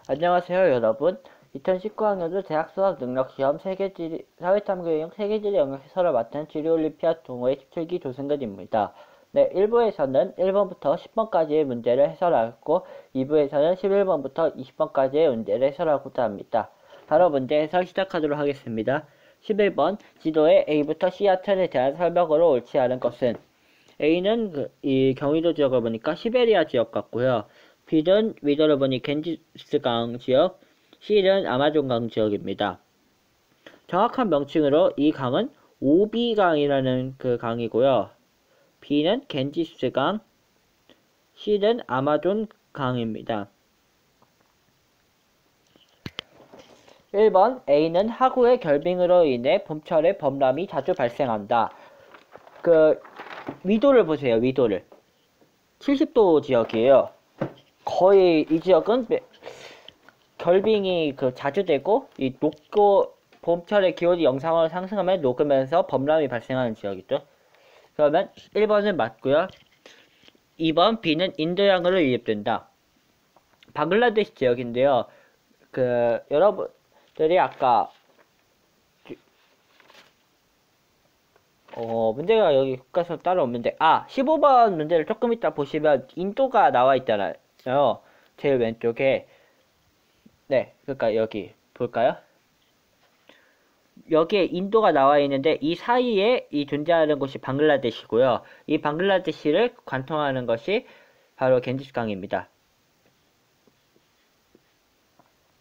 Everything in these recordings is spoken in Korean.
안녕하세요, 여러분. 2019학년도 대학 수학 능력 시험 세계지리, 사회탐구형 세계지리 영역 해설을 맡은 지리올림피아 동호회 17기 조승근입니다. 네, 1부에서는 1번부터 10번까지의 문제를 해설하고 2부에서는 11번부터 20번까지의 문제를 해설하고자 합니다. 바로 문제 해설 시작하도록 하겠습니다. 11번 지도의 A부터 C 하천에 대한 설명으로 옳지 않은 것은 A는 이 경의도 지역을 보니까 시베리아 지역 같고요. B는 위도를 보니 겐지스강 지역, C는 아마존강 지역입니다. 정확한 명칭으로 이 강은 오비강이라는 그 강이고요. B는 겐지스강, C는 아마존강입니다. 1번 A는 하구의 결빙으로 인해 봄철에 범람이 자주 발생한다. 위도를 보세요. 위도를 70도 지역이에요. 거의 이 지역은 결빙이 자주 되고 이 녹고 봄철에 기온이 영상으로 상승하면 녹으면서 범람이 발생하는 지역이죠. 그러면 1번은 맞고요. 2번 B는 인도양으로 유입된다. 방글라데시 지역인데요. 여러분들이 아까 문제가 여기 국가에서 따로 없는데 15번 문제를 조금 이따 보시면 인도가 나와 있잖아요. 제일 왼쪽에. 네, 그러니까 여기 볼까요? 여기에 인도가 나와 있는데 이 사이에 이 존재하는 곳이 방글라데시고요. 이 방글라데시를 관통하는 것이 바로 겐지스강입니다.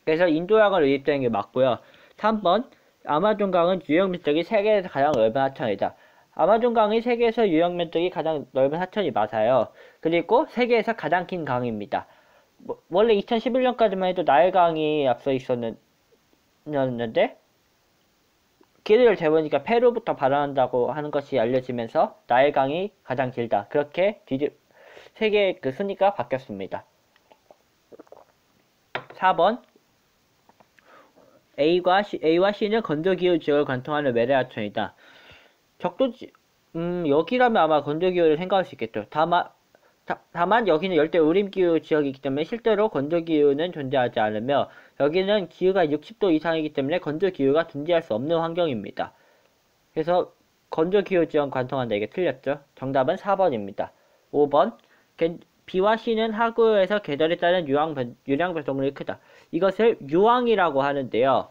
그래서 인도양을 유입되는 게 맞고요. 3번 아마존강은 유역 면적이 세계에서 가장 넓은 하천이다. 아마존강이 세계에서 유역 면적이 가장 넓은 하천이 맞아요. 그리고 세계에서 가장 긴 강입니다. 원래 2011년까지만 해도 나일강이 앞서 있었는데 길이를 재보니까 페루부터 발원한다고 하는 것이 알려지면서 나일강이 가장 길다. 그렇게 세계의 순위가 바뀌었습니다. 4번 A와 C는 건조기후 지역을 관통하는 외래하천이다. 여기라면 아마 건조기후를 생각할 수 있겠죠. 다만 여기는 열대 우림기후 지역이기 때문에 실제로 건조기후는 존재하지 않으며 여기는 기후가 60도 이상이기 때문에 건조기후가 존재할 수 없는 환경입니다. 그래서 건조기후 지역 관통한다. 이게 틀렸죠. 정답은 4번입니다. 5번 B와 C는 하구에서 계절에 따른 유량 변동률이 크다. 이것을 유황이라고 하는데요.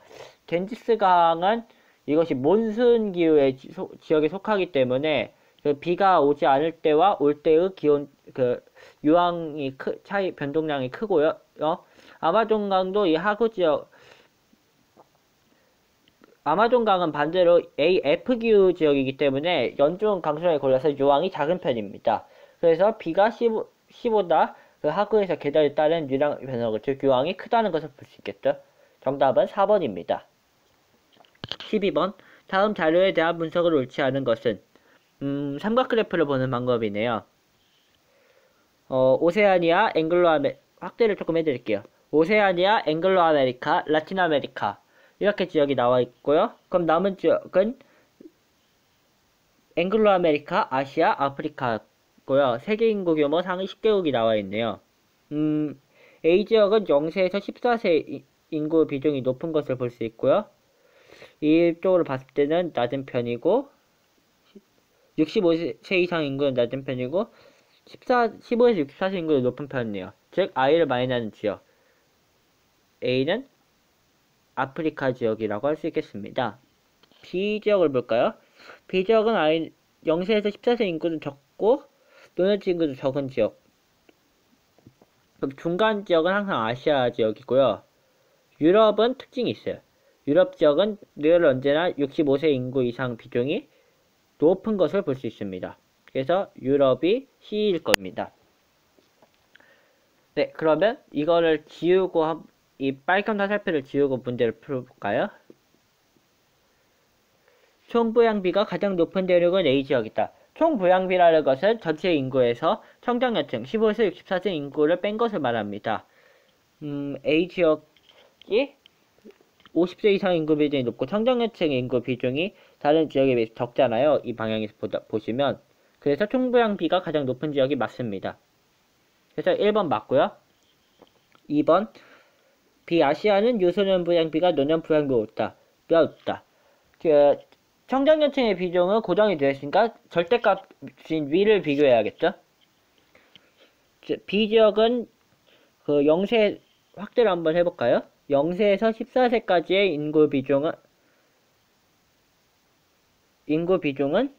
겐지스강은 이것이 몬순 기후의 지역에 속하기 때문에 비가 오지 않을 때와 올 때의 기온 유황이 차이 변동량이 크고요. 아마존강도 이 하구 지역 아마존강은 반대로 AF 기후 지역이기 때문에 연중 강수량에 걸려서 유황이 작은 편입니다. 그래서 비가 C보다 하구에서 계절에 따른 유량 변화가 즉 유황이 크다는 것을 볼 수 있겠죠. 정답은 4번입니다. 12번 다음 자료에 대한 분석을 옳지 않은 것은 삼각그래프를 보는 방법이네요. 오세아니아, 확대를 조금 해드릴게요. 오세아니아, 앵글로 아메리카, 라틴 아메리카 이렇게 지역이 나와 있고요. 그럼 남은 지역은 앵글로 아메리카, 아시아, 아프리카고요. 세계 인구 규모 상위 10개국이 나와 있네요. A 지역은 0세에서 14세 인구 비중이 높은 것을 볼 수 있고요. 이쪽으로 봤을 때는 낮은 편이고 65세 이상 인구는 낮은 편이고 15에서 64세 인구는 높은 편이네요. 즉 아이를 많이 낳는 지역 A는 아프리카 지역이라고 할 수 있겠습니다. B 지역을 볼까요? B 지역은 0세에서 14세 인구는 적고 노년층 인구도 적은 지역. 그럼 중간 지역은 항상 아시아 지역이고요. 유럽은 특징이 있어요. 유럽 지역은 늘 언제나 65세 인구 이상 비중이 높은 것을 볼 수 있습니다. 그래서 유럽이 C일 겁니다. 네, 그러면 이거를 지우고 이 빨간 화살표를 지우고 문제를 풀어볼까요? 총부양비가 가장 높은 대륙은 A지역이다. 총부양비라는 것은 전체 인구에서 청장년층 15에서 64세 인구를 뺀 것을 말합니다. A지역이 50세 이상 인구 비중이 높고 청장년층 인구 비중이 다른 지역에 비해서 적잖아요. 이 방향에서 보시면. 그래서 총부양비가 가장 높은 지역이 맞습니다. 그래서 1번 맞고요. 2번 비아시아는 유소년 부양비가 노년 부양비보다 높다. 그 청장년층의 비중은 고정이 되어 있으니까 절대값인 위를 비교해야겠죠. B지역은 그 0세 확대를 한번 해볼까요? 0세에서 14세까지의 인구 비중은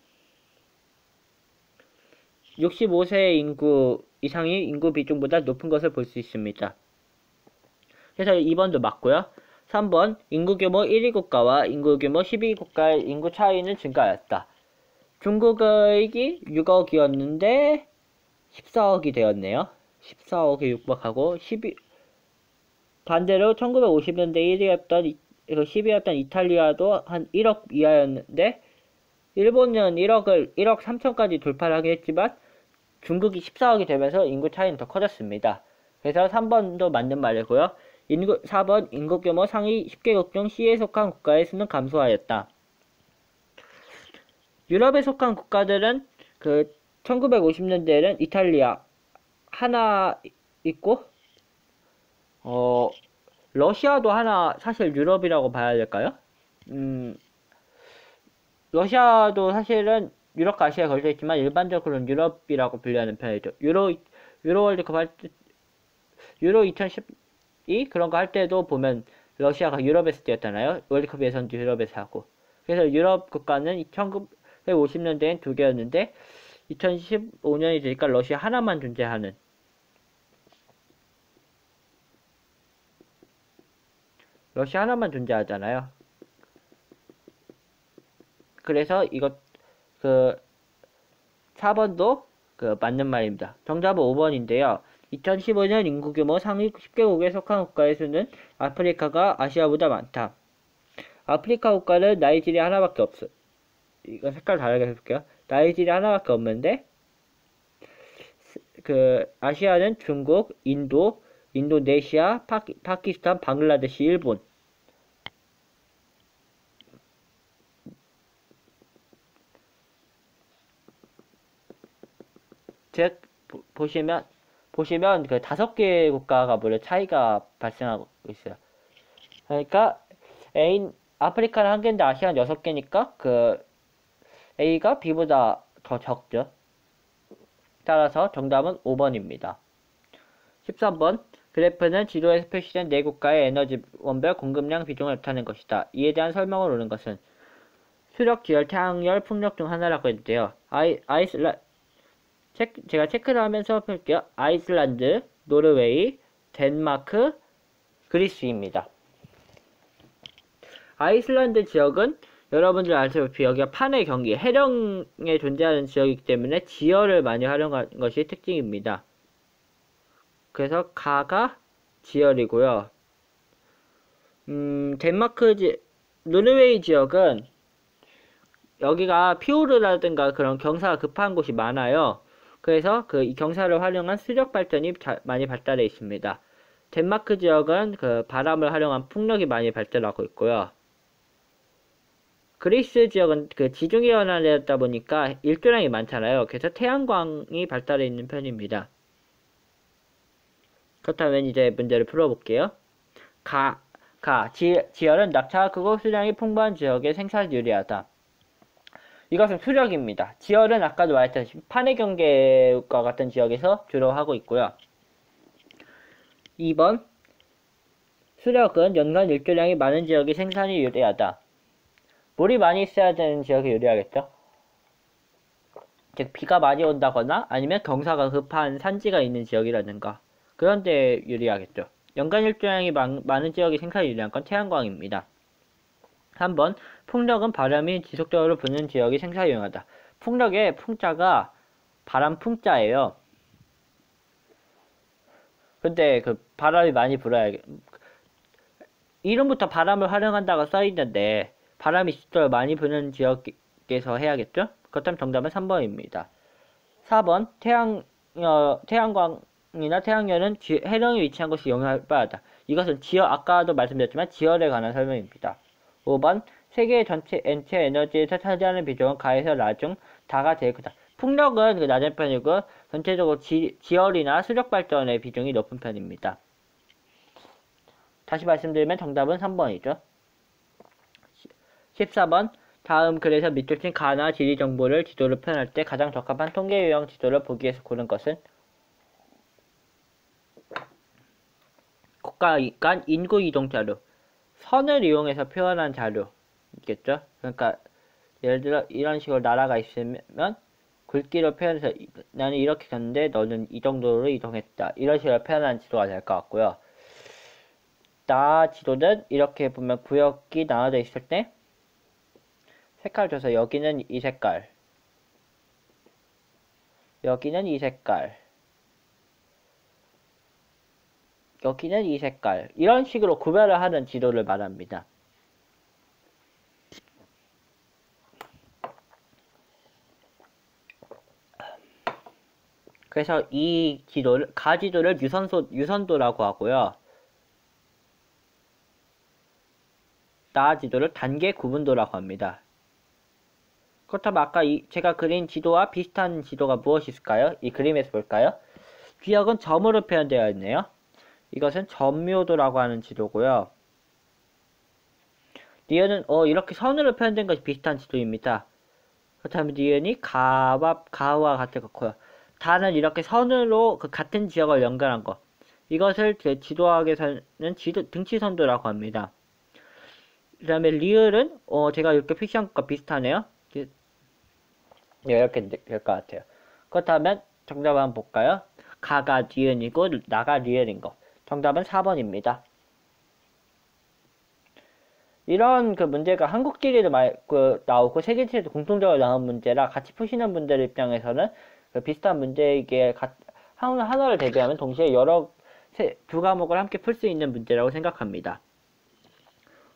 65세 인구 이상의 인구 비중보다 높은 것을 볼 수 있습니다. 그래서 2번도 맞고요. 3번 인구 규모 1위 국가와 인구 규모 12위 국가의 인구 차이는 증가하였다. 중국의 6억이었는데 14억이 되었네요. 14억에 육박하고 반대로 1950년대 1위였던 10위였던 이탈리아도 한 1억 이하였는데 일본은 1억 3천까지 돌파를 하긴 했지만 중국이 14억이 되면서 인구 차이는 더 커졌습니다. 그래서 3번도 맞는 말이고요. 4번 인구 규모 상위 10개국 중 C에 속한 국가의 수는 감소하였다. 유럽에 속한 국가들은 1950년대에는 이탈리아 하나 있고 러시아도 하나 사실 유럽이라고 봐야 될까요? 러시아도 사실은 유럽과 아시아에 걸려 있지만 일반적으로는 유럽이라고 분류하는 편이죠. 유로 월드컵 할 때, 유로 2012 그런 거 할 때도 보면 러시아가 유럽에서 뛰었잖아요. 월드컵 예선도 유럽에서 하고. 그래서 유럽 국가는 1950년대엔 2개였는데 2015년이 되니까 러시아 하나만 존재하는. 러시아 하나만 존재하잖아요. 그래서 4번도 맞는 말입니다. 정답은 5번인데요. 2015년 인구 규모 상위 10개국에 속한 국가의 수는 아프리카가 아시아보다 많다. 아프리카 국가는 나이지리아 하나밖에 없어. 이건 색깔 다르게 해볼게요. 나이지리아 하나밖에 없는데 아시아는 중국, 인도, 인도네시아, 파키스탄, 방글라데시, 일본. 보시면 5개 국가가 무려 차이가 발생하고 있어요. 그러니까 아프리카는 1개인데 아시아는 6개니까 A가 B보다 더 적죠. 따라서 정답은 5번입니다. 13번 그래프는 지도에서 표시된 네 국가의 에너지 원별 공급량 비중을 나타낸 것이다. 이에 대한 설명을 오는 것은 수력, 지열, 태양열, 풍력 중 하나라고 했는데요. 제가 체크를 하면서 펼게요. 아이슬란드, 노르웨이, 덴마크, 그리스입니다. 아이슬란드 지역은 여러분들 아시다시피 여기가 판의 경기, 해령에 존재하는 지역이기 때문에 지열을 많이 활용한 것이 특징입니다. 그래서 가가 지열이고요. 노르웨이 지역은 여기가 피오르라든가 그런 경사가 급한 곳이 많아요. 그래서 이 경사를 활용한 수력 발전이 많이 발달해 있습니다. 덴마크 지역은 바람을 활용한 풍력이 많이 발달하고 있고요. 그리스 지역은 지중해 연안이었다 보니까 일조량이 많잖아요. 그래서 태양광이 발달해 있는 편입니다. 그렇다면 이제 문제를 풀어볼게요. 지열은 낙차가 크고 수량이 풍부한 지역의 생산이 유리하다. 이것은 수력입니다. 지열은 아까도 말했다시피 판의 경계과 같은 지역에서 주로 하고 있고요. 2번 수력은 연간 일조량이 많은 지역이 생산이 유리하다. 물이 많이 있어야 되는 지역이 유리하겠죠. 즉 비가 많이 온다거나 아니면 경사가 급한 산지가 있는 지역이라든가 그런 데 유리하겠죠. 연간 일조량이 많은 지역이 생산이 유리한 건 태양광입니다. 3번 풍력은 바람이 지속적으로 부는 지역이 생산이 유용하다. 풍력의 풍자가 바람 풍자예요. 근데 바람이 많이 불어야 이름부터 바람을 활용한다고 써있는데 바람이 지속적으로 많이 부는 지역에서 해야겠죠? 그렇다면 정답은 3번입니다. 4번 태양광이나 태양열은 해령에 위치한 곳이 영향을 받았다. 이것은 아까도 말씀드렸지만 지열에 관한 설명입니다. 5번 세계의 전체 에너지에서 차지하는 비중은 가에서 나 중 다가 제일 크다. 풍력은 낮은 편이고 전체적으로 지열이나 수력 발전의 비중이 높은 편입니다. 다시 말씀드리면 정답은 3번이죠. 14번. 다음 글에서 밑줄 친 가나 지리 정보를 지도로 표현할 때 가장 적합한 통계 유형 지도를 보기 위해서 고른 것은 국가 간 인구 이동 자료. 선을 이용해서 표현한 자료겠죠. 그러니까 예를 들어 이런 식으로 나라가 있으면 글귀로 표현해서 나는 이렇게 갔는데 너는 이 정도로 이동했다. 이런 식으로 표현한 지도가 될 것 같고요. 나 지도는 이렇게 보면 구역이 나눠져 있을 때 색깔 줘서 여기는 이 색깔, 여기는 이 색깔, 여기는 이 색깔, 이런 식으로 구별을 하는 지도를 말합니다. 그래서 이 지도를, 가지도를 유선도라고 하고요. 나 지도를 단계 구분도라고 합니다. 그렇다면 아까 제가 그린 지도와 비슷한 지도가 무엇이 있을까요? 이 그림에서 볼까요? 구역은 점으로 표현되어 있네요. 이것은 점묘도라고 하는 지도고요. 니은은 이렇게 선으로 표현된 것이 비슷한 지도입니다. 그렇다면 니은이 가와 같을 것고요. 다는 이렇게 선으로 그 같은 지역을 연결한 것. 이것을 지도학에서는 등치선도라고 합니다. 그 다음에 리을은 제가 이렇게 표시한 것과 비슷하네요. 네, 이렇게 될 것 같아요. 그렇다면 정답 한번 볼까요? 가가 니은이고 나가 리을인 거. 정답은 4번입니다. 이런 그 문제가 한국지리도 나오고 세계지리도 공통적으로 나온 문제라 같이 푸시는 분들 입장에서는 그 비슷한 문제이기에 하나를 대비하면 동시에 두 과목을 함께 풀 수 있는 문제라고 생각합니다.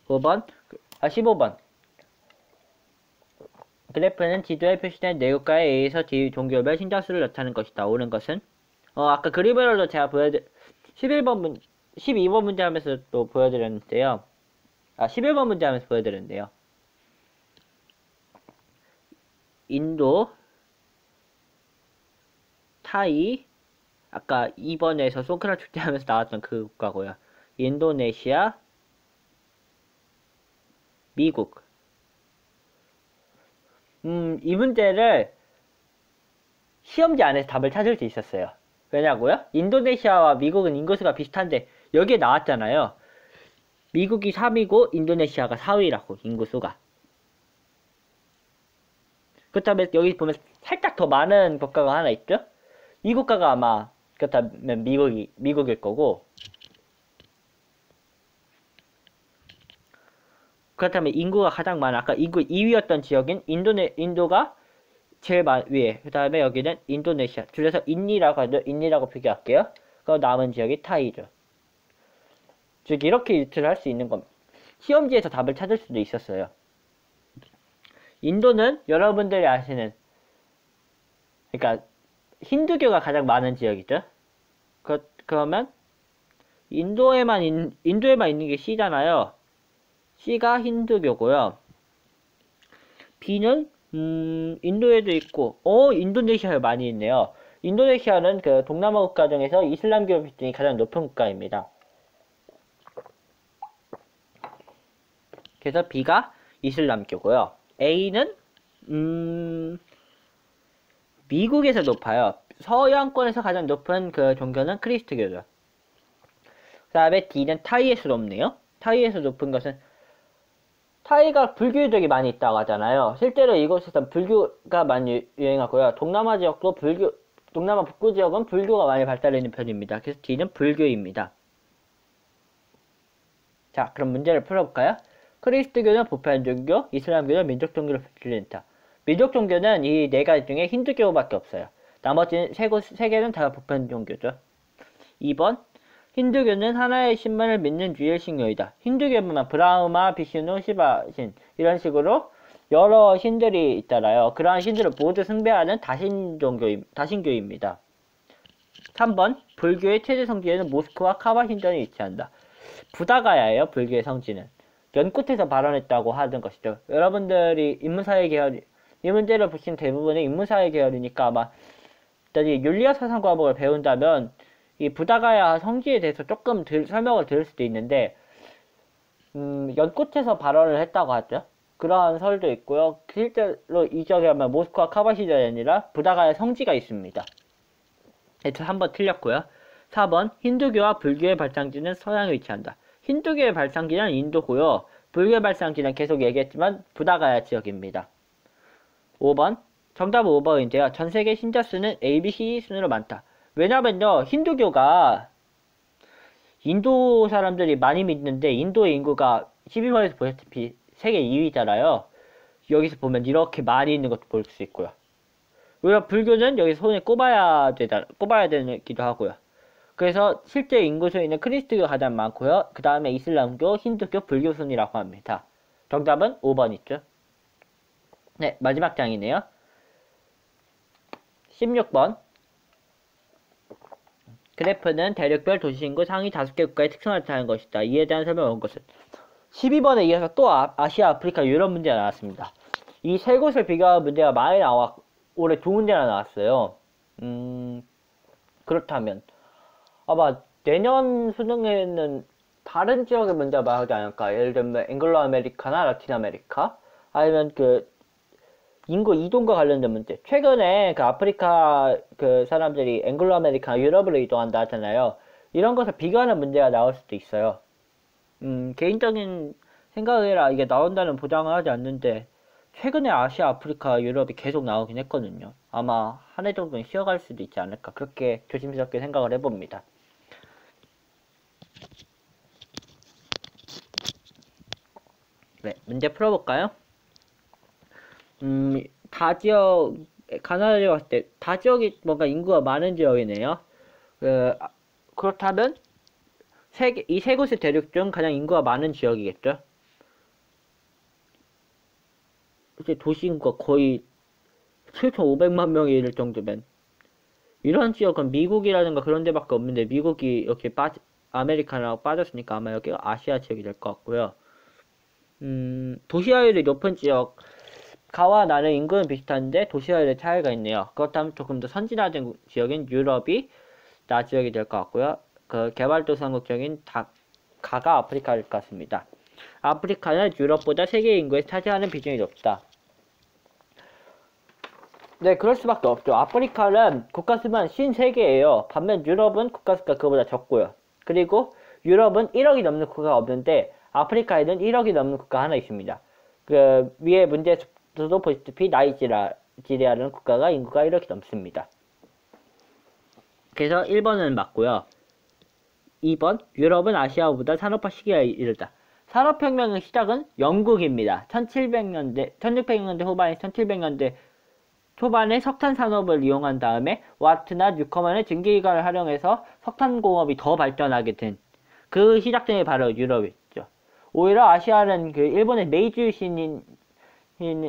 15번. 그래프는 지도에 표시된 내국가에 의해서 종교별 신장수를 나타내는 것이다. 옳은 것은? 아까 그림으로도 제가 12번 문제 하면서 또 보여드렸는데요. 11번 문제 하면서 보여드렸는데요. 인도, 타이, 아까 2번에서 소크라tes 축제 하면서 나왔던 그 국가고요. 인도네시아, 미국. 이 문제를 시험지 안에서 답을 찾을 수 있었어요. 왜냐고요? 인도네시아와 미국은 인구수가 비슷한데 여기에 나왔잖아요. 미국이 3위고 인도네시아가 4위라고 인구수가. 그렇다면 여기 보면 살짝 더 많은 국가가 하나 있죠? 이 국가가 아마 그렇다면 미국일 거고, 그렇다면 인구가 가장 많아. 아까 인구 2위였던 지역인 인도가 제일 위에. 그 다음에 여기는 인도네시아. 줄여서 인니라고 하죠. 인니라고 표기할게요. 그 남은 지역이 타이죠. 즉 이렇게 유추를 할 수 있는 겁니다. 시험지에서 답을 찾을 수도 있었어요. 인도는 여러분들이 아시는, 그러니까 힌두교가 가장 많은 지역이죠. 그러면 인도에만 있는 게 C잖아요. C가 힌두교고요. B는 인도에도 있고, 인도네시아에 많이 있네요. 인도네시아는 그 동남아 국가 중에서 이슬람교 비중이 가장 높은 국가입니다. 그래서 B가 이슬람교고요. A는 미국에서 높아요. 서양권에서 가장 높은 그 종교는 크리스트교죠. 그 다음에 D는 타이에서 높네요. 타이에서 높은 것은 타이가 불교적이 많이 있다고 하잖아요. 실제로 이곳에서는 불교가 많이 유행하고요. 동남아 북부 지역은 불교가 많이 발달해 있는 편입니다. 그래서 D는 불교입니다. 자, 그럼 문제를 풀어볼까요? 크리스트교는 보편 종교, 이슬람교는 민족 종교로 불린다. 민족 종교는 이 네 가지 중에 힌두교밖에 없어요. 나머지 세 개는 다 보편 종교죠. 2번, 힌두교는 하나의 신만을 믿는 유일 신교이다. 힌두교는 브라흐마, 비슈누, 시바신 이런 식으로 여러 신들이 있잖아요. 그러한 신들을 모두 숭배하는 다신교입니다. 3번, 불교의 최대 성지에는 모스크와 카바 신전이 위치한다. 부다가야예요. 불교의 성지는. 연꽃에서 발원했다고 하는 것이죠. 여러분들이 인문사회 계열, 이 문제를 보신 대부분의 인문사회 계열이니까 아마 윤리학 사상 과목을 배운다면 이 부다가야 성지에 대해서 조금 설명을 들을 수도 있는데, 연꽃에서 발언을 했다고 하죠. 그러한 설도 있고요. 실제로 이 지역에 하면 모스크바 카바시절이 아니라 부다가의 성지가 있습니다. 그래서 3번 틀렸고요. 4번 힌두교와 불교의 발상지는 서양에 위치한다. 힌두교의 발상지는 인도고요. 불교의 발상지는 계속 얘기했지만 부다가야 지역입니다. 5번 정답은 5번인데요. 전세계 신자 수는 ABC 순으로 많다. 왜냐면요. 힌두교가 인도 사람들이 많이 믿는데 인도의 인구가 12번에서 보셨다시피 세계 2위잖아요. 여기서 보면 이렇게 많이 있는 것도 볼 수 있고요. 오히려 불교는 여기 손에 꼽아야 되기도 하고요. 그래서 실제 인구 수에는 크리스트교가 가장 많고요. 그 다음에 이슬람교, 힌두교, 불교 순이라고 합니다. 정답은 5번 있죠. 네, 마지막 장이네요. 16번. 그래프는 대륙별 도시인구 상위 5개 국가의 특성을 나타내는 것이다. 이에 대한 설명을 온 것은 12번에 이어서 또 아시아, 아프리카, 유럽 문제가 나왔습니다. 이 세 곳을 비교한 문제가 많이 올해 두 문제나 나왔어요. 그렇다면 아마 내년 수능에는 다른 지역의 문제가 나오지 않을까. 예를 들면 앵글로 아메리카나 라틴 아메리카, 아니면 그 인구 이동과 관련된 문제. 최근에 그 아프리카 그 사람들이 앵글로 아메리카나 유럽으로 이동한다 하잖아요. 이런 것을 비교하는 문제가 나올 수도 있어요. 개인적인 생각이라 이게 나온다는 보장을 하지 않는데 최근에 아시아, 아프리카, 유럽이 계속 나오긴 했거든요. 아마 한 해 정도는 쉬어갈 수도 있지 않을까. 그렇게 조심스럽게 생각을 해봅니다. 네, 문제 풀어볼까요? 가나다에 왔을 때, 다 지역이 뭔가 인구가 많은 지역이네요. 그렇다면, 이 세 곳의 대륙 중 가장 인구가 많은 지역이겠죠? 이제 도시 인구가 거의 7,500만 명이 이를 정도면, 이런 지역은 미국이라든가 그런 데밖에 없는데, 미국이 이렇게 아메리카나로 빠졌으니까 아마 여기가 아시아 지역이 될 것 같고요. 도시화율이 높은 지역, 가와 나는 인구는 비슷한데 도시화율의 차이가 있네요. 그렇다면 조금 더 선진화된 지역인 유럽이 나 지역이 될 것 같고요. 그 개발도상국적인 가가 아프리카일 것 같습니다. 아프리카는 유럽보다 세계 인구에 차지하는 비중이 높다. 네, 그럴 수밖에 없죠. 아프리카는 국가 수만 53개예요. 반면 유럽은 국가 수가 그보다 적고요. 그리고 유럽은 1억이 넘는 국가가 없는데 아프리카에는 1억이 넘는 국가 하나 있습니다. 그 위에 문제에서도 보시다시피 나이지리아라는 국가가 인구가 1억이 넘습니다. 그래서 1번은 맞고요. 2번 유럽은 아시아보다 산업화 시기가 이르다. 산업혁명의 시작은 영국입니다. 1600년대 후반에 1700년대 초반에 석탄 산업을 이용한 다음에 와트나 뉴커먼의 증기기관을 활용해서 석탄공업이 더 발전하게 된 그 시작점이 바로 유럽이죠. 오히려 아시아는 그 일본의 메이지 유신인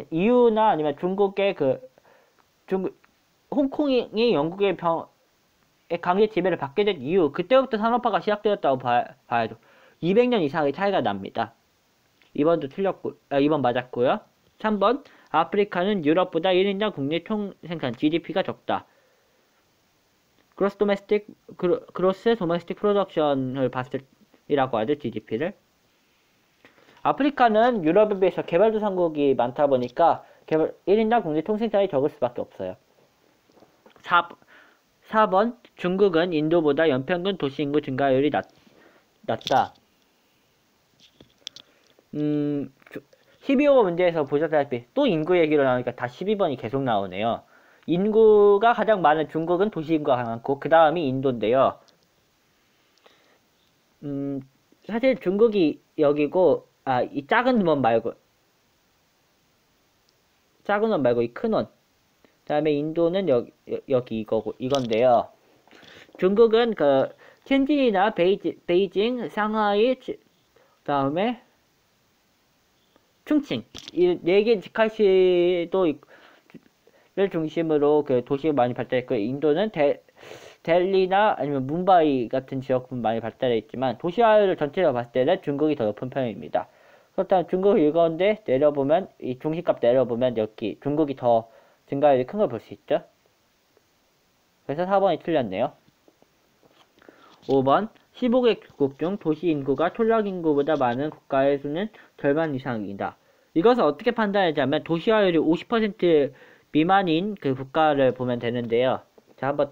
이유나 아니면 중국의 홍콩이 영국의 강제 지배를 받게 된 이유, 그때부터 산업화가 시작되었다고 봐야죠. 200년 이상의 차이가 납니다. 2번 맞았고요. 3번 아프리카는 유럽보다 1인당 국내 총생산 GDP가 적다. 그로스 도메스틱 프로덕션을 봤을 이라고 하죠. GDP를. 아프리카는 유럽에 비해서 개발도상국이 많다 보니까 1인당 국내 총생산이 적을 수밖에 없어요. 4번 중국은 인도보다 연평균 도시인구 증가율이 낮다. 12번 문제에서 보셨다시피 또 인구 얘기로 나오니까 다 12번이 계속 나오네요. 인구가 가장 많은 중국은 도시인구가 많고 그 다음이 인도인데요. 사실 중국이 여기고 이 작은 원 말고 이 큰 원. 그 다음에 인도는 여기 이건데요. 중국은 그 텐진이나 베이징, 상하이, 그 다음에 충칭 이 4개 직할시도를 중심으로 그 도시가 많이 발달했고, 인도는 델리나 아니면 뭄바이 같은 지역은 많이 발달해 있지만 도시화율을 전체적으로 봤을 때는 중국이 더 높은 편입니다. 그렇다면 중국을 일건데 내려보면 이 중심값 내려보면 여기 중국이 더 증가율이 큰 걸 볼 수 있죠. 그래서 4번이 틀렸네요. 5번 15개국 중 도시 인구가 토착 인구보다 많은 국가의 수는 절반 이상이다. 이것을 어떻게 판단하자면 도시화율이 50% 미만인 그 국가를 보면 되는데요. 자, 한번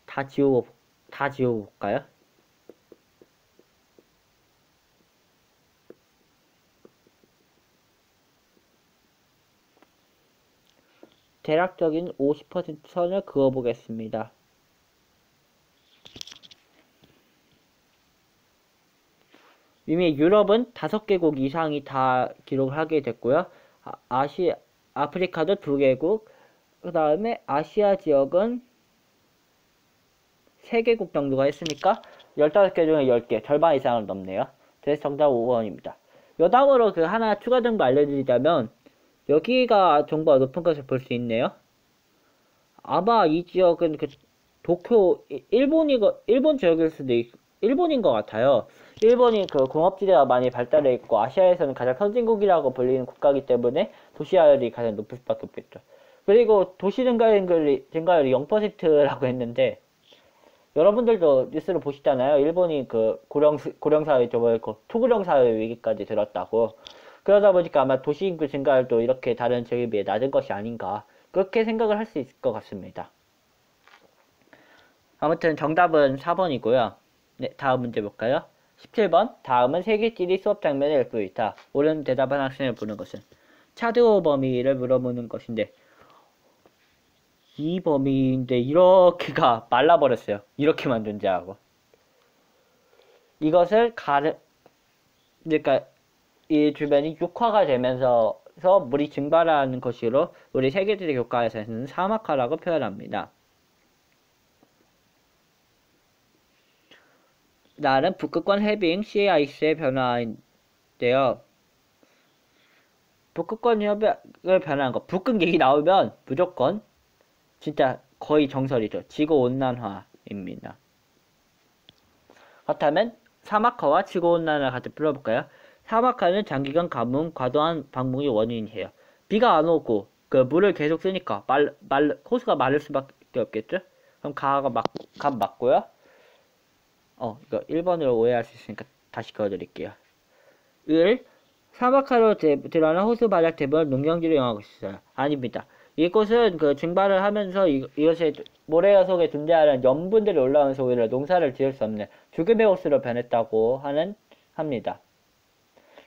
다 지워볼까요? 대략적인 50% 선을 그어보겠습니다. 이미 유럽은 5개국 이상이 다 기록을 하게 됐고요. 아프리카도 2개국, 그 다음에 아시아 지역은 3개국 정도가 했으니까 15개 중에 10개, 절반 이상을 넘네요. 그래서 정답 5번입니다. 여담으로 그 하나 추가 정보 알려드리자면 여기가 정보가 높은 것을 볼 수 있네요. 아마 이 지역은 그 도쿄, 일본 지역일 수도 있고, 일본인 것 같아요. 일본이 그 공업지대가 많이 발달해 있고 아시아에서는 가장 선진국이라고 불리는 국가이기 때문에 도시화율이 가장 높을 수밖에 없겠죠. 그리고 도시 증가율이 0%라고 했는데 여러분들도 뉴스를 보시잖아요. 일본이 그 고령사회 초고령사회 위기까지 들었다고. 그러다 보니까 아마 도시 인구 증가율도 이렇게 다른 지역에 비해 낮은 것이 아닌가 그렇게 생각을 할 수 있을 것 같습니다. 아무튼 정답은 4번이고요. 네, 다음 문제 볼까요? 17번. 다음은 세계지리 수업 장면을 읊고 있다. 옳은 대답한 학생을 보는 것은? 차드오 범위를 물어보는 것인데 이 범위인데 이렇게가 말라버렸어요. 이렇게만 존재하고. 이것을 그러니까 이 주변이 육화가 되면서 물이 증발하는 것으로 우리 세계지리 교과에서는 사막화라고 표현합니다. 나는 북극권 해빙 시 아이스의 변화인데요. 북극권 협약을 변화한 거. 북극 얘기 나오면 무조건 진짜 거의 정설이죠. 지구온난화입니다. 그렇다면 사막화와 지구온난화 같이 풀어볼까요? 사막화는 장기간 가뭄, 과도한 방목이 원인이에요. 비가 안 오고 그 물을 계속 쓰니까 호수가 마를 수밖에 없겠죠? 그럼 감 맞고요. 이거 1번으로 오해할 수 있으니까 다시 그어드릴게요. 사막화로 드러난 호수 바닥 대부분 농경지를 이용하고 있어요. 아닙니다. 이곳은 그 증발을 하면서 이것의 모래야 속에 존재하는 염분들이 올라오면서 오히려 농사를 지을 수 없는 죽음의 호수로 변했다고 합니다.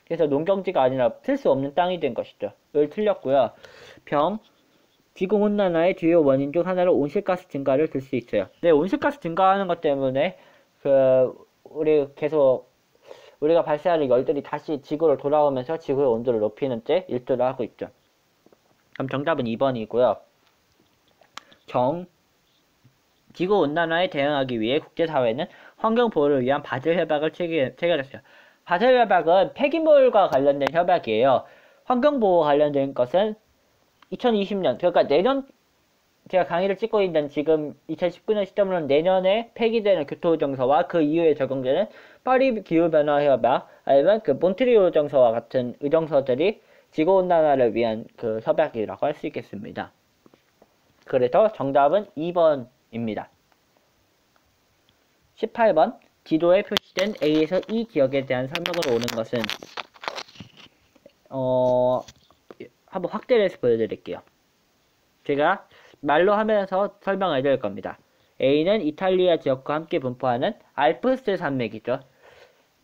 그래서 농경지가 아니라 쓸 수 없는 땅이 된 것이죠. 틀렸고요. 지구온난화의 주요 원인 중 하나로 온실가스 증가를 들 수 있어요. 네, 온실가스 증가하는 것 때문에 우리가 발생하는 열들이 다시 지구로 돌아오면서 지구의 온도를 높이는 데 일조를 하고 있죠. 그럼 정답은 2번이고요. 지구온난화에 대응하기 위해 국제사회는 환경보호를 위한 바젤 협약을 체결했어요. 바젤 협약은 폐기물과 관련된 협약이에요. 환경보호 관련된 것은 2020년, 그러니까 내년 제가 강의를 찍고 있는 지금 2019년 시점으로는 내년에 폐기되는 교토의정서와 그 이후에 적용되는 파리 기후변화 협약 아니면 그 몬트리올 의정서와 같은 의정서들이 지구온난화를 위한 그 협약이라고 할 수 있겠습니다. 그래서 정답은 2번입니다. 18번. 지도에 표시된 A에서 E 지역에 대한 설명으로 오는 것은 한번 확대를 해서 보여드릴게요. 제가 말로 하면서 설명을 드릴 겁니다. A는 이탈리아 지역과 함께 분포하는 알프스 산맥이죠.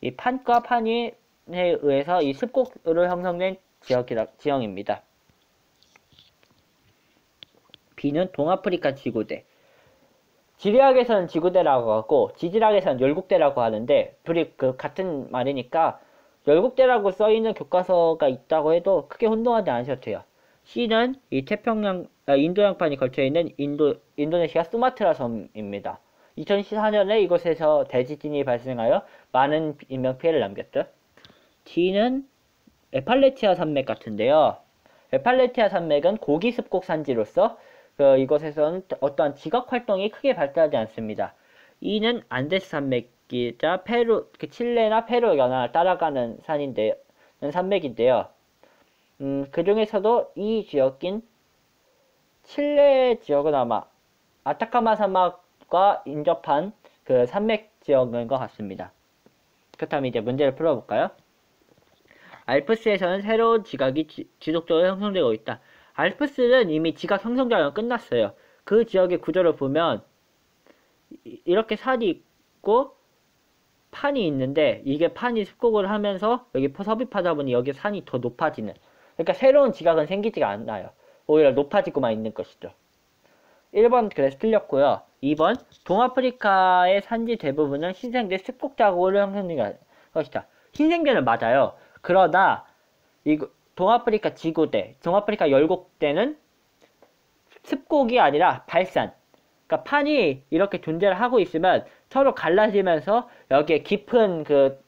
이 판과 판에 의해서 이 습곡으로 형성된 지형입니다. B는 동아프리카 지구대. 지리학에서는 지구대라고 하고 지질학에서는 열국대라고 하는데 둘이 같은 말이니까 열국대라고 써있는 교과서가 있다고 해도 크게 혼동하지 않으셔도 돼요. C는 이 인도양판이 걸쳐있는 인도네시아 수마트라 섬입니다. 2014년에 이곳에서 대지진이 발생하여 많은 인명피해를 남겼죠. D는 에팔레티아 산맥 같은데요. 에팔레티아 산맥은 고기 습곡 산지로서 이곳에서는 어떠한 지각 활동이 크게 발달하지 않습니다. E는 안데스 산맥이자 칠레나 페루 연안을 따라가는 산맥인데요. 그 중에서도 이 지역인 칠레 지역은 아마 아타카마 사막과 인접한 그 산맥 지역인 것 같습니다. 그렇다면 이제 문제를 풀어볼까요? 알프스에서는 새로운 지각이 지속적으로 형성되고 있다. 알프스는 이미 지각 형성 작업이 끝났어요. 그 지역의 구조를 보면 이렇게 산이 있고 판이 있는데, 이게 판이 습곡을 하면서 여기 섭입하다 보니 여기 산이 더 높아지는, 그러니까 새로운 지각은 생기지가 않나요. 오히려 높아지고만 있는 것이죠. 1번 그래서 틀렸고요. 2번 동아프리카의 산지 대부분은 신생대 습곡 자국으로 형성된 것이다. 신생대는 맞아요. 그러나 동아프리카 지구대, 동아프리카 열곡대는 습곡이 아니라 발산. 그러니까 판이 이렇게 존재를 하고 있으면 서로 갈라지면서 여기에 깊은 그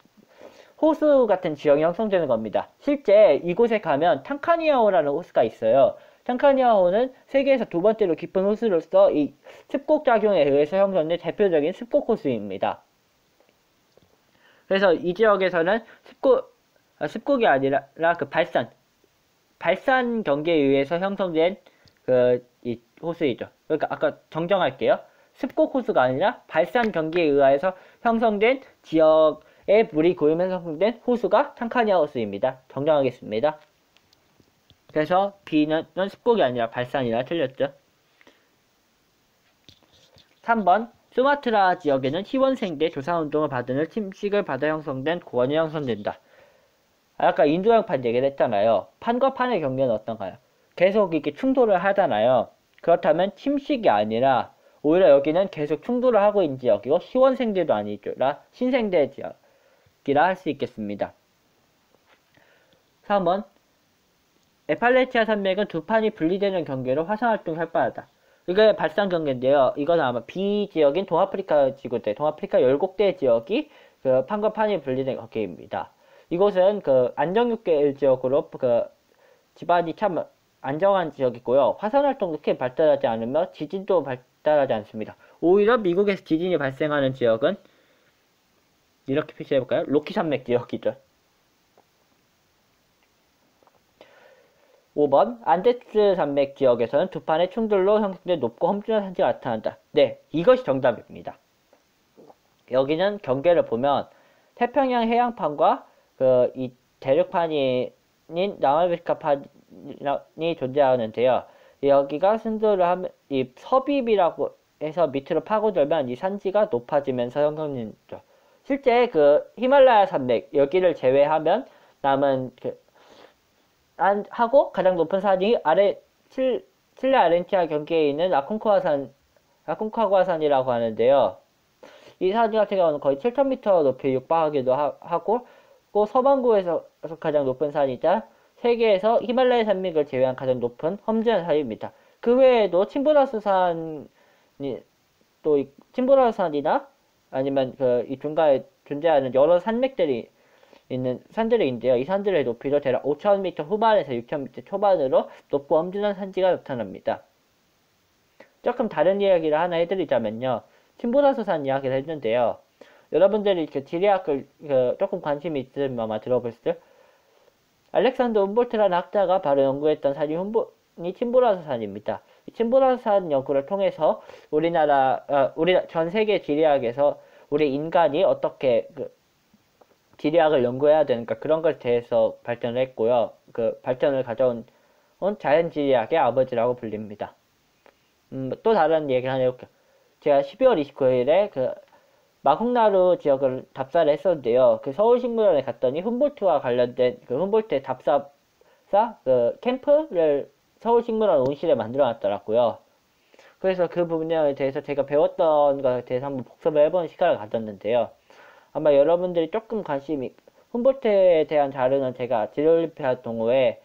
호수 같은 지형이 형성되는 겁니다. 실제 이곳에 가면 탕카니아호라는 호수가 있어요. 탕카니아호는 세계에서 두 번째로 깊은 호수로서 이 습곡 작용에 의해서 형성된 대표적인 습곡 호수입니다. 그래서 이 지역에서는 습곡이 아니라 그 발산 경계에 의해서 형성된 이 호수이죠. 그러니까 아까 정정할게요. 습곡 호수가 아니라 발산 경계에 의해서 형성된 지역에 물이 고이면서 형성된 호수가 탕카니아 호수입니다. 정정하겠습니다. 그래서 B는 습곡이 아니라 발산이라 틀렸죠. 3번 수마트라 지역에는 희원생대 조사운동을 받은 후 침식을 받아 형성된 고원이 형성된다. 아까 인두양판 얘기를 했잖아요. 판과 판의 경계는 어떤가요? 계속 이렇게 충돌을 하잖아요. 그렇다면 침식이 아니라 오히려 여기는 계속 충돌을 하고 있는 지역이고 희원생대도 아니라 신생대 지역이라 할 수 있겠습니다. 3번 에팔레티아 산맥은 두 판이 분리되는 경계로 화산활동이 활발하다. 이게 발산 경계인데요. 이건 아마 B 지역인 동아프리카 지구대, 동아프리카 열곡대 지역이 그 판과 판이 분리된 경계입니다. 이곳은 그 안정육계 지역으로 그 집안이 참 안정한 지역이고요. 화산활동도 크게 발달하지 않으며 지진도 발달하지 않습니다. 오히려 미국에서 지진이 발생하는 지역은 이렇게 표시해볼까요? 로키 산맥 지역이죠. 5번 안데스 산맥 지역에서는 두 판의 충돌로 형성된 높고 험준한 산지가 나타난다. 네, 이것이 정답입니다. 여기는 경계를 보면 태평양 해양판과 이 대륙판인 남아메리카 판이 존재하는데요. 여기가 순도를 하면 이 섭입이라고 해서 밑으로 파고들면 이 산지가 높아지면서 형성되죠. 실제 그 히말라야 산맥 여기를 제외하면 남은 하고 가장 높은 산이 칠레 아르헨티나 경계에 있는 아콘카구아산이라고 하는데요. 이 산 같은 경우는 거의 7,000m 높이에 육박하기도 하고 서반구에서 가장 높은 산이자 세계에서 히말라야 산맥을 제외한 가장 높은 험준한 산입니다. 그 외에도 침보라산이나 아니면 이 중간에 존재하는 여러 산맥들이 있는 산들인데요. 이 산들의 높이도 대략 5,000m 후반에서 6,000m 초반으로 높고 험준한 산지가 나타납니다. 조금 다른 이야기를 하나 해드리자면요. 침보라산 이야기를 했는데요. 여러분들이 지리학을 조금 관심이 있으면 아마 들어보실 때 알렉산더 humboldt라는 학자가 바로 연구했던 산이 침보라산입니다. 이 침보라산 연구를 통해서 우리 전 세계 지리학에서 우리 인간이 어떻게 지리학을 연구해야 되는가 그런 것에 대해서 발전을 했고요. 그 발전을 가져온 자연지리학의 아버지라고 불립니다. 또 다른 얘기 하나 해볼게요. 제가 12월 29일에 마콩나루 지역을 답사를 했었는데요. 서울식물원에 갔더니 humboldt와 관련된 humboldt의 답사사 캠프를 서울식물원 온실에 만들어 놨더라고요. 그래서 그 부분에 대해서 제가 배웠던 것에 대해서 한번 복습을 해보는 시간을 가졌는데요. 아마 여러분들이 조금 humboldt에 대한 자료는 제가 지리올림피아드 동호회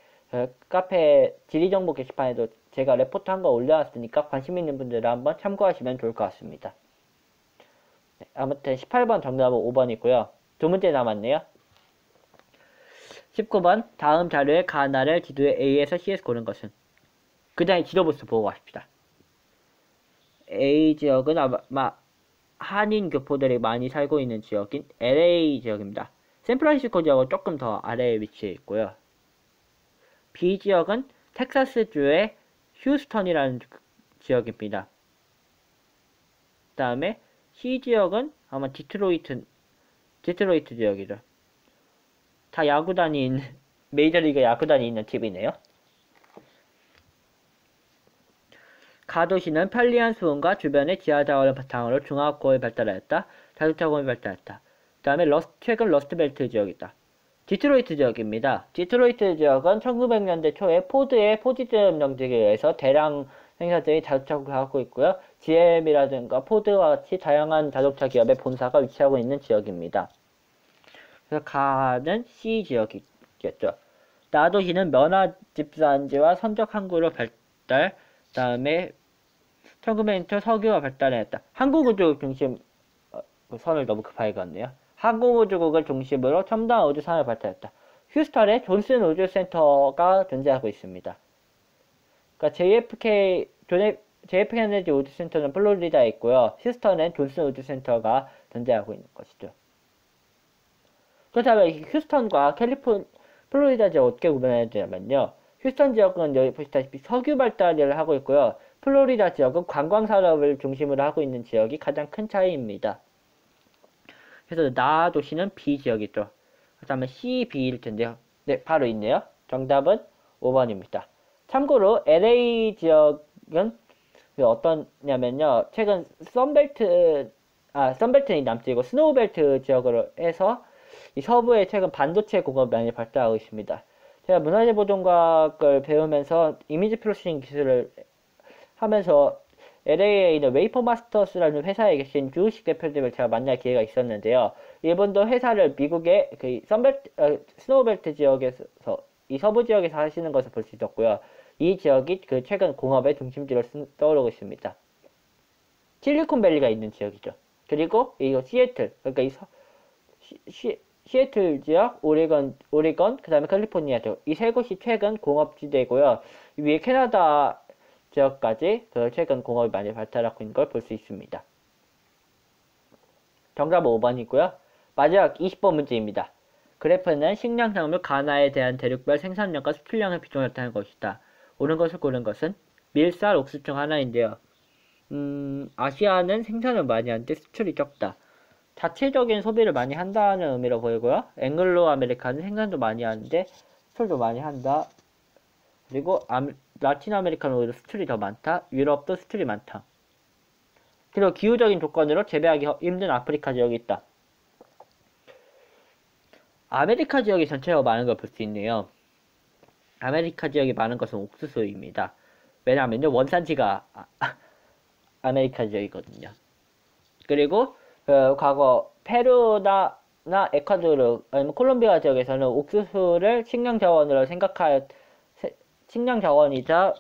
카페 지리정보 게시판에도 제가 레포트 한 거 올려놨으니까 관심 있는 분들은 한번 참고하시면 좋을 것 같습니다. 네, 아무튼 18번 정답은 5번이고요. 두 문제 남았네요. 19번 다음 자료의 가나를 지도에 A에서 C에서 고른 것은? 그 다음에 지도부터 보고 가십시다. A 지역은 아마 한인 교포들이 많이 살고 있는 지역인 LA 지역입니다. 샌프란시스코 지역은 조금 더 아래에 위치해 있고요. B 지역은 텍사스주의 휴스턴이라는 지역입니다. 그 다음에 C 지역은 아마 디트로이트 지역이죠. 다 야구단이 있는, 메이저리그 야구단이 있는 팀이네요. 가도시는 편리한 수온과 주변의 지하자원을 바탕으로 중화학고에 발달하였다. 자동차공이 발달했다. 그 다음에 최근 러스트벨트 지역이다. 디트로이트 지역입니다. 디트로이트 지역은 1900년대 초에 포드의 포지드 명령에 의해서 대량 생산들이 자동차 공급하고 있고요. GM이라든가 포드와 같이 다양한 자동차 기업의 본사가 위치하고 있는 지역입니다. 그래서 가는 C 지역이겠죠. 나도시는 면화 집산지와 선적 항구로 발달, 그 다음에 1900년 석유가 발달했다. 한국우주국 중심, 선을 너무 급하게 그었네요. 한국우주국을 중심으로 첨단 우주선을 발달했다. 휴스턴에 존슨 우주센터가 존재하고 있습니다. 그러니까 JF 케네디 우주센터는 플로리다에 있고요. 휴스턴엔 존슨 우주센터가 존재하고 있는 것이죠. 그렇다면 휴스턴과 플로리다 지역 어떻게 구분해야 되냐면요. 휴스턴 지역은 여기 보시다시피 석유 발달을 하고 있고요. 플로리다 지역은 관광 산업을 중심으로 하고 있는 지역이 가장 큰 차이입니다. 그래서 나 도시는 B 지역이죠. 그 다음에 C, B일 텐데요. 네, 바로 있네요. 정답은 5번입니다. 참고로 LA 지역은 어떠냐면요. 최근 썬벨트는 남쪽이고 스노우벨트 지역으로 해서 이 서부에 최근 반도체 공업이 많이 발달하고 있습니다. 제가 문화재 보존과학을 배우면서 이미지 프로세싱 기술을 하면서 LA에 있는 웨이퍼 마스터스라는 회사에 계신 주우식 대표님을 제가 만날 기회가 있었는데요. 이분도 회사를 미국의 그 스노우벨트 지역에서 이 서부 지역에서 하시는 것을 볼 수 있었고요. 이 지역이 그 최근 공업의 중심지로 떠오르고 있습니다. 실리콘밸리가 있는 지역이죠. 그리고 이 시애틀, 그러니까 시애틀 지역, 오레건, 그 다음에 캘리포니아 쪽, 이 세 곳이 최근 공업지대고요. 위에 캐나다 지역까지 그 최근 공업이 많이 발달하고 있는 걸 볼 수 있습니다. 정답은 5번이고요. 마지막 20번 문제입니다. 그래프는 식량작물 가나에 대한 대륙별 생산량과 수출량을 비중을 나타낸 것이다. 옳은 것을 고른 것은 밀, 쌀, 옥수수 중 하나인데요. 아시아는 생산을 많이 하는데 수출이 적다. 자체적인 소비를 많이 한다는 의미로 보이고요. 앵글로 아메리카는 생산도 많이 하는데 수출도 많이 한다. 그리고 라틴 아메리카는 오히려 수출이 더 많다. 유럽도 수출이 많다. 그리고 기후적인 조건으로 재배하기 힘든 아프리카 지역이 있다. 아메리카 지역이 전체적으로 많은 걸 볼 수 있네요. 아메리카 지역이 많은 것은 옥수수입니다. 왜냐하면요, 원산지가 아메리카 지역이거든요. 그리고 과거 페루나 에콰도르 아니면 콜롬비아 지역에서는 옥수수를 식량 자원이자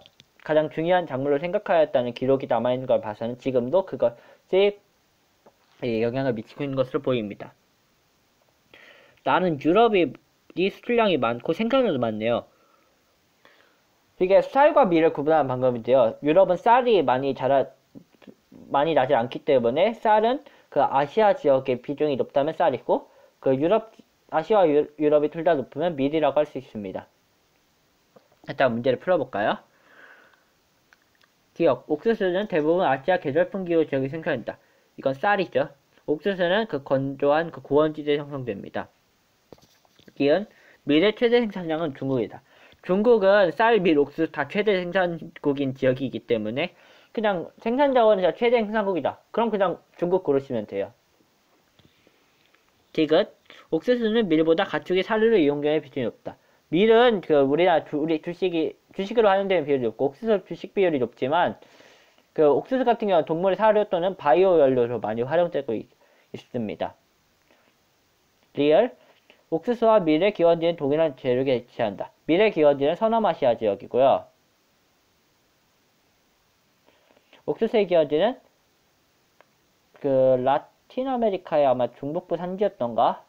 가장 중요한 작물로 생각하였다는 기록이 남아있는 걸 봐서는 지금도 그것이 영향을 미치고 있는 것으로 보입니다. 나는 유럽이 수출량이 많고 생산량도 많네요. 이게 쌀과 밀을 구분하는 방법인데요. 유럽은 쌀이 많이 나지 않기 때문에 쌀은 그 아시아 지역의 비중이 높다면 쌀이고, 아시아와 유럽이 둘 다 높으면 밀이라고 할 수 있습니다. 일단 문제를 풀어볼까요? 기억, 옥수수는 대부분 아시아 계절풍 기후 지역이 생산된다. 이건 쌀이죠. 옥수수는 그 건조한 그 고원지대에 형성됩니다. 기은, 밀의 최대 생산량은 중국이다. 중국은 쌀, 밀, 옥수수 다 최대 생산국인 지역이기 때문에 그냥 생산 자원이 최대 생산국이다. 그럼 그냥 중국 고르시면 돼요. 디귿, 옥수수는 밀보다 가축의 사료를 이용 경우의 비중이 높다. 밀은 우리나라 주식으로 하는 데는 비율이 높고 옥수수 주식 비율이 높지만 옥수수 같은 경우는 동물의 사료 또는 바이오 연료로 많이 활용되고 있습니다. 리얼, 옥수수와 밀의 기원지는 동일한 재료에 위치한다. 밀의 기원지는 서남아시아 지역이고요. 옥수수의 기원지는 라틴 아메리카의 아마 중북부 산지였던가?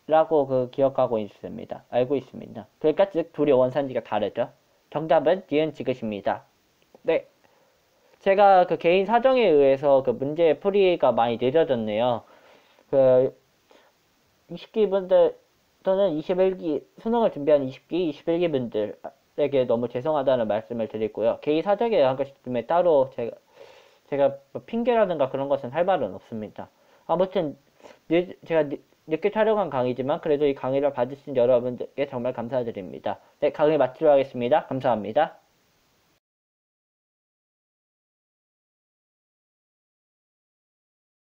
라고 기억하고 있습니다. 알고 있습니다. 그러니까 즉 둘이 원산지가 다르죠. 정답은 니은 지긋입니다. 네. 제가 개인 사정에 의해서 문제 풀이가 많이 늦어졌네요. 20기 분들 또는 21기 수능을 준비한 20기, 21기 분들에게 너무 죄송하다는 말씀을 드리고요. 개인 사정에 한 것이기 때문에 따로 제가 제가 뭐 핑계라든가 그런 것은 할 말은 없습니다. 아무튼 제가 늦게 촬영한 강의지만 그래도 이 강의를 봐주신 여러분들께 정말 감사드립니다. 네, 강의 마치도록 하겠습니다. 감사합니다.